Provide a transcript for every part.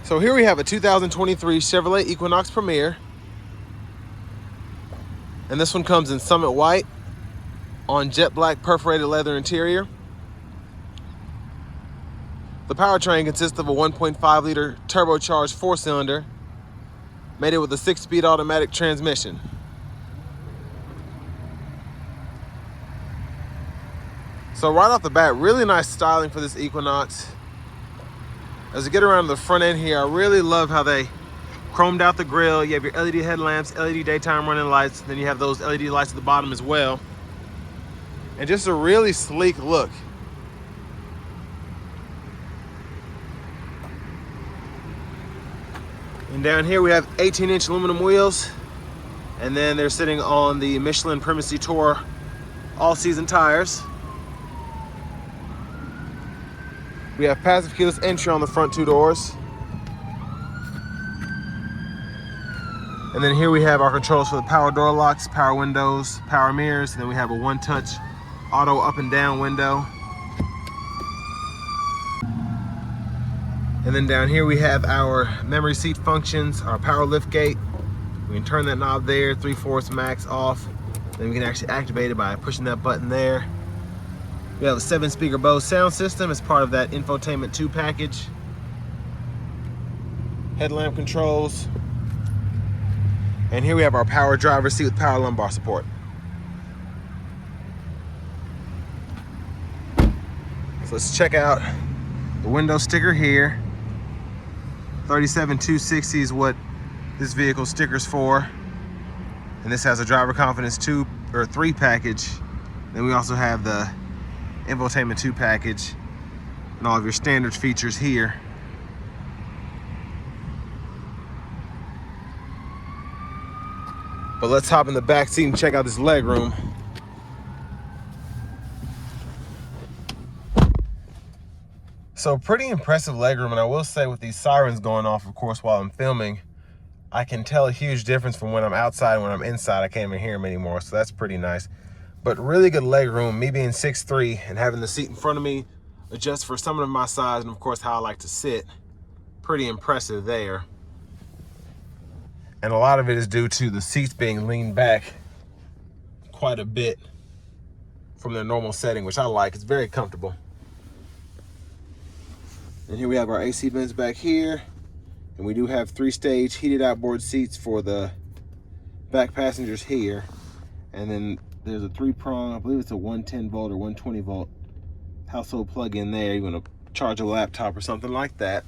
So here we have a 2023 Chevrolet Equinox Premier. And this one comes in Summit White on jet black perforated leather interior. The powertrain consists of a 1.5 liter turbocharged 4-cylinder mated with a 6-speed automatic transmission. So right off the bat, really nice styling for this Equinox. As you get around to the front end here, I really love how they chromed out the grille. You have your LED headlamps, LED daytime running lights, then you have those LED lights at the bottom as well. And just a really sleek look. And down here we have 18-inch aluminum wheels, and then they're sitting on the Michelin Primacy Tour all-season tires. We have passive keyless entry on the front 2 doors. And then here we have our controls for the power door locks, power windows, power mirrors, and then we have a one-touch auto up and down window. And then down here we have our memory seat functions, our power lift gate. We can turn that knob there, 3/4 max off. Then we can actually activate it by pushing that button there. We have a 7-speaker Bose sound system as part of that infotainment 2 package. Headlamp controls. And here we have our power driver's seat with power lumbar support. So let's check out the window sticker here. 37260 is what this vehicle sticker's for. And this has a driver confidence 2 or 3 package. Then we also have the infotainment 2 package and all of your standard features here. But let's hop in the back seat and check out this leg room. So pretty impressive leg room, and I will say with these sirens going off, of course, while I'm filming, I can tell a huge difference from when I'm outside and when I'm inside. I can't even hear them anymore, so that's pretty nice. But really good leg room, me being 6'3" and having the seat in front of me adjust for some of my size and of course how I like to sit. Pretty impressive there. And a lot of it is due to the seats being leaned back quite a bit from their normal setting, which I like. It's very comfortable. And here we have our AC vents back here. And we do have 3-stage heated outboard seats for the back passengers here. And then there's a 3-prong, I believe it's a 110 volt or 120 volt household plug-in there. You're gonna charge a laptop or something like that.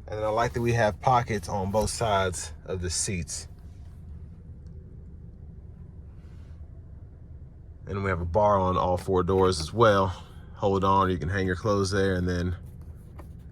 And then I like that we have pockets on both sides of the seats. And we have a bar on all 4 doors as well. Hold on, you can hang your clothes there, and then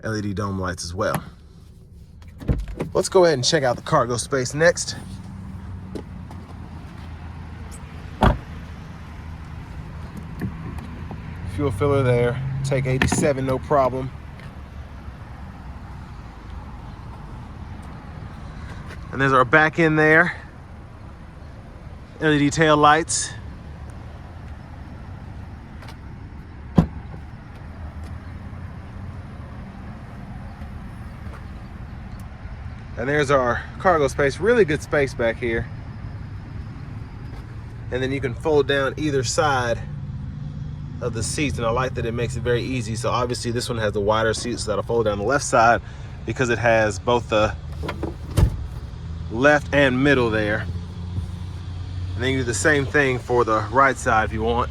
LED dome lights as well. Let's go ahead and check out the cargo space next. Fuel filler there, take 87, no problem. And there's our back end there. LED tail lights. And there's our cargo space, really good space back here. And then you can fold down either side of the seats, and I like that it makes it very easy. So obviously this one has the wider seats that'll fold down the left side because it has both the left and middle there. And then you do the same thing for the right side if you want.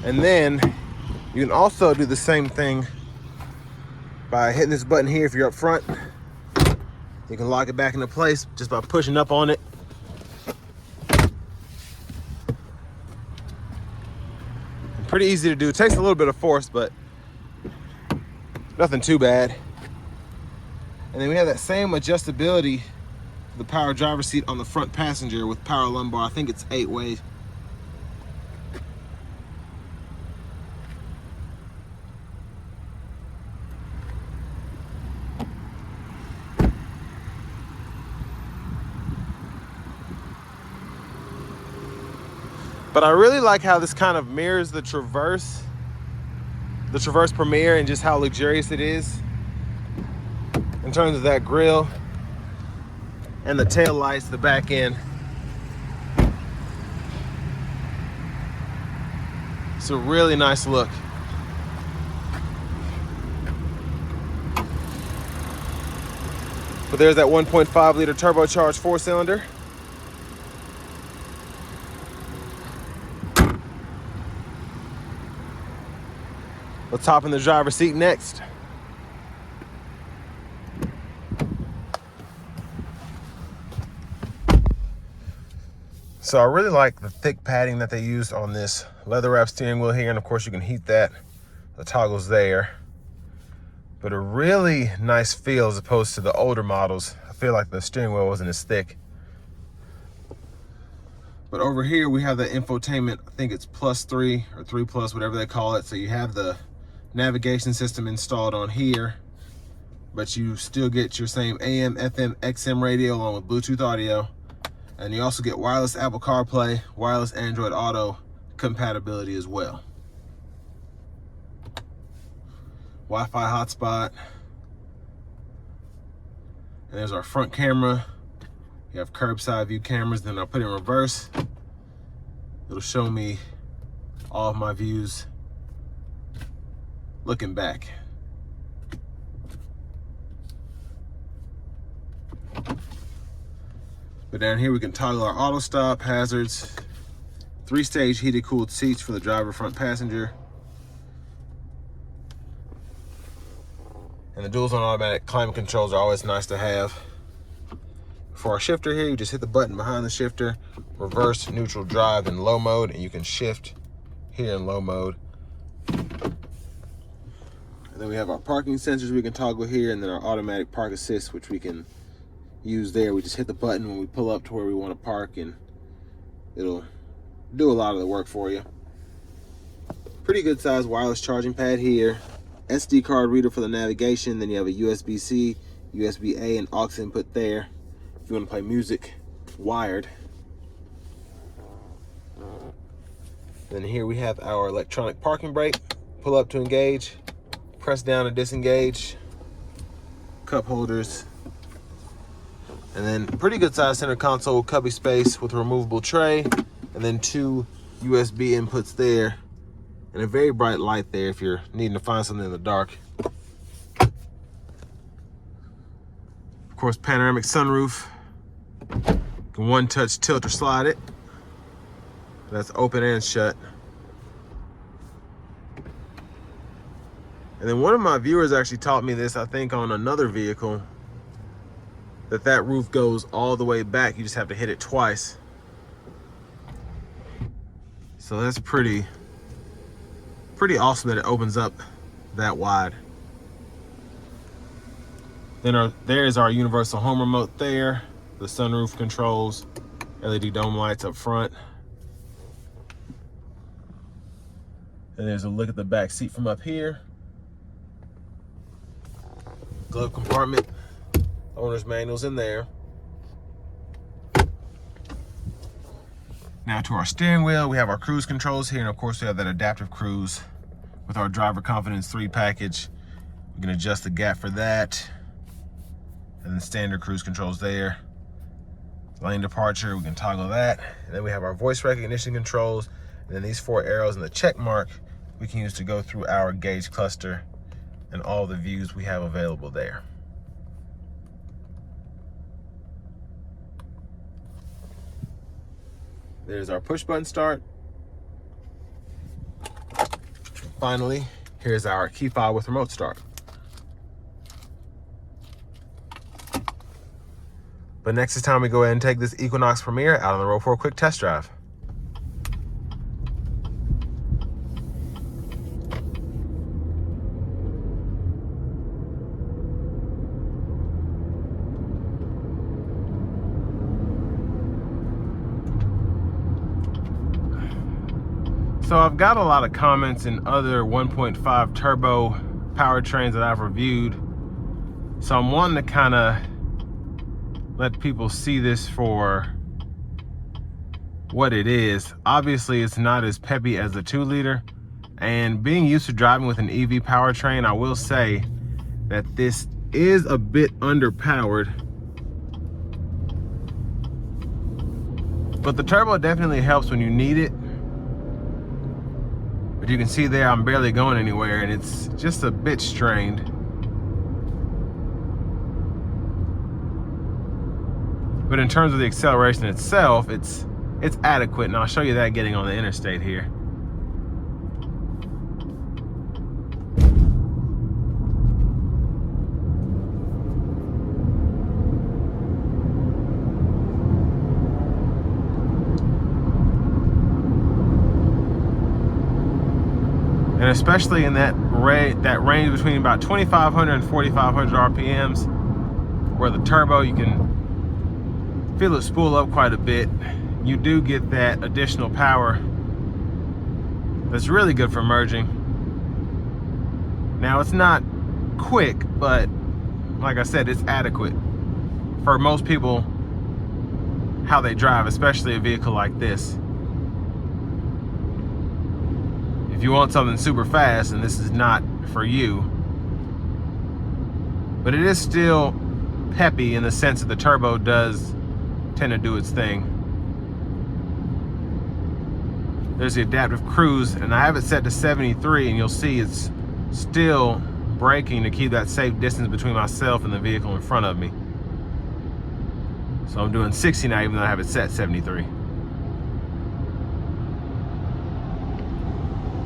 And then you can also do the same thing by hitting this button here if you're up front. You can lock it back into place just by pushing up on it. Pretty easy to do. It takes a little bit of force, but nothing too bad. And then we have that same adjustability for the power driver's seat on the front passenger with power lumbar. I think it's 8-way. But I really like how this kind of mirrors the Traverse Premier, and just how luxurious it is in terms of that grille and the tail lights, the back end. It's a really nice look. But there's that 1.5 liter turbocharged 4-cylinder. Let's hop in the driver's seat next. So I really like the thick padding that they used on this leather wrap steering wheel here, and of course you can heat that. The toggle's there. But a really nice feel as opposed to the older models. I feel like the steering wheel wasn't as thick. But over here we have the infotainment. I think it's +3 or 3+, whatever they call it. So you have the navigation system installed on here, but you still get your same AM, FM, XM radio along with Bluetooth audio. And you also get wireless Apple CarPlay, wireless Android Auto compatibility as well. Wi-Fi hotspot. And there's our front camera. You have curbside view cameras. Then I'll put it in reverse. It'll show me all of my views looking back. But down here we can toggle our auto stop, hazards, 3-stage heated cooled seats for the driver, front passenger, and the dual zone automatic climate controls are always nice to have. For our shifter here, you just hit the button behind the shifter, reverse, neutral, drive in low mode, and you can shift here in low mode. And then we have our parking sensors we can toggle here, and then our automatic park assist, which we can use there. We just hit the button when we pull up to where we want to park, and it'll do a lot of the work for you. Pretty good sized wireless charging pad here. SD card reader for the navigation. Then you have a USB-C, USB-A, and aux input there if you want to play music wired. Then here we have our electronic parking brake. Pull up to engage, press down to disengage, cup holders, and then pretty good size center console cubby space with a removable tray, and then 2 USB inputs there, and a very bright light there if you're needing to find something in the dark. Of course, panoramic sunroof. You can one-touch tilt or slide it. That's open and shut. And then one of my viewers actually taught me this, I think on another vehicle, that roof goes all the way back. You just have to hit it twice. So that's pretty awesome that it opens up that wide. Then there's our universal home remote there, the sunroof controls, LED dome lights up front. And there's a look at the back seat from up here. Glove compartment. Owner's manual's in there. Now to our steering wheel, we have our cruise controls here, and of course we have that adaptive cruise with our driver confidence 3 package. We can adjust the gap for that, and then standard cruise controls there. Lane departure, we can toggle that. And then we have our voice recognition controls, and then these 4 arrows and the check mark we can use to go through our gauge cluster and all the views we have available there. There's our push button start. Finally, here's our key fob with remote start. But next is time we go ahead and take this Equinox Premier out on the road for a quick test drive. So I've got a lot of comments in other 1.5 turbo powertrains that I've reviewed. So I'm wanting to kind of let people see this for what it is. Obviously, it's not as peppy as the 2-liter. And being used to driving with an EV powertrain, I will say that this is a bit underpowered. But the turbo definitely helps when you need it. But you can see there I'm barely going anywhere, and it's just a bit strained. But in terms of the acceleration itself, it's adequate, and I'll show you that getting on the interstate here. And especially in that range between about 2,500 and 4,500 RPMs, where the turbo, you can feel it spool up quite a bit. You do get that additional power that's really good for merging. Now, it's not quick, but like I said, it's adequate for most people how they drive, especially a vehicle like this. If you want something super fast, and this is not for you, but it is still peppy in the sense that the turbo does tend to do its thing. There's the adaptive cruise, and I have it set to 73, and you'll see it's still braking to keep that safe distance between myself and the vehicle in front of me. So I'm doing 60 now, even though I have it set 73.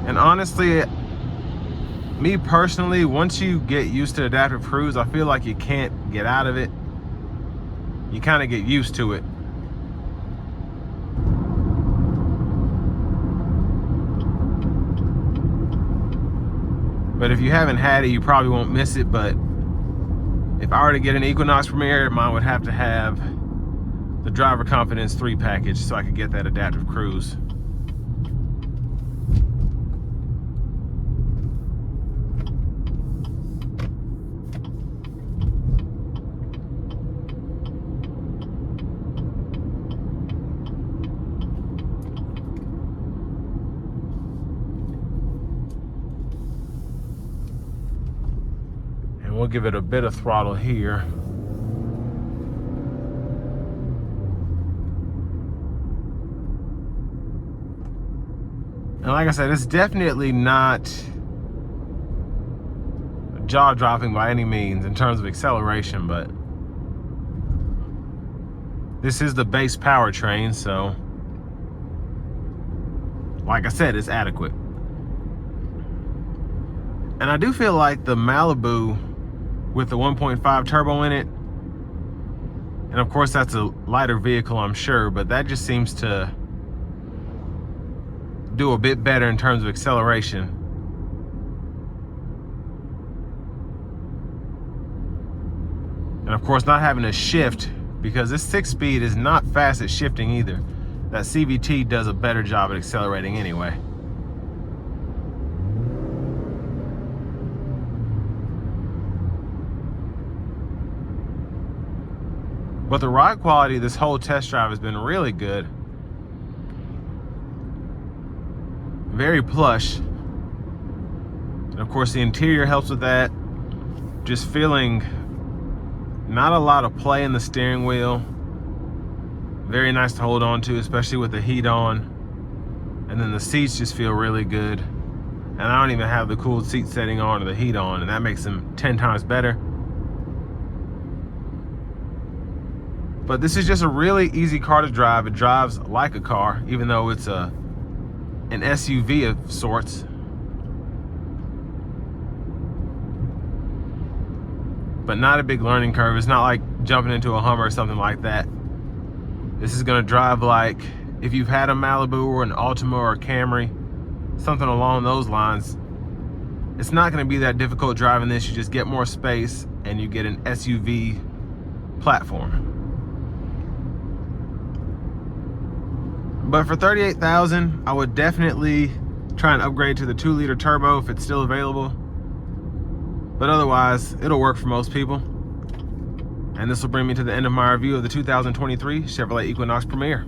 And honestly, me personally, once you get used to adaptive cruise, I feel like you can't get out of it. You kind of get used to it. But if you haven't had it, you probably won't miss it. But if I were to get an Equinox Premier, mine would have to have the Driver Confidence 3 package so I could get that adaptive cruise. We'll give it a bit of throttle here. And like I said, it's definitely not jaw-dropping by any means in terms of acceleration, but this is the base powertrain, so like I said, it's adequate. And I do feel like the Malibu with the 1.5 turbo in it, and of course that's a lighter vehicle, I'm sure, but that just seems to do a bit better in terms of acceleration. And of course not having to shift, because this 6-speed is not fast at shifting either. That CVT does a better job at accelerating anyway. But the ride quality this whole test drive has been really good. Very plush. And of course the interior helps with that. Just feeling not a lot of play in the steering wheel. Very nice to hold on to, especially with the heat on. And then the seats just feel really good. And I don't even have the cooled seat setting on or the heat on, and that makes them 10 times better. But this is just a really easy car to drive. It drives like a car, even though it's an SUV of sorts. But not a big learning curve. It's not like jumping into a Hummer or something like that. This is gonna drive like if you've had a Malibu or an Altima or a Camry, something along those lines. It's not gonna be that difficult driving this. You just get more space and you get an SUV platform. But for $38,000, I would definitely try and upgrade to the 2-liter turbo if it's still available. But otherwise, it'll work for most people. And this will bring me to the end of my review of the 2023 Chevrolet Equinox Premier.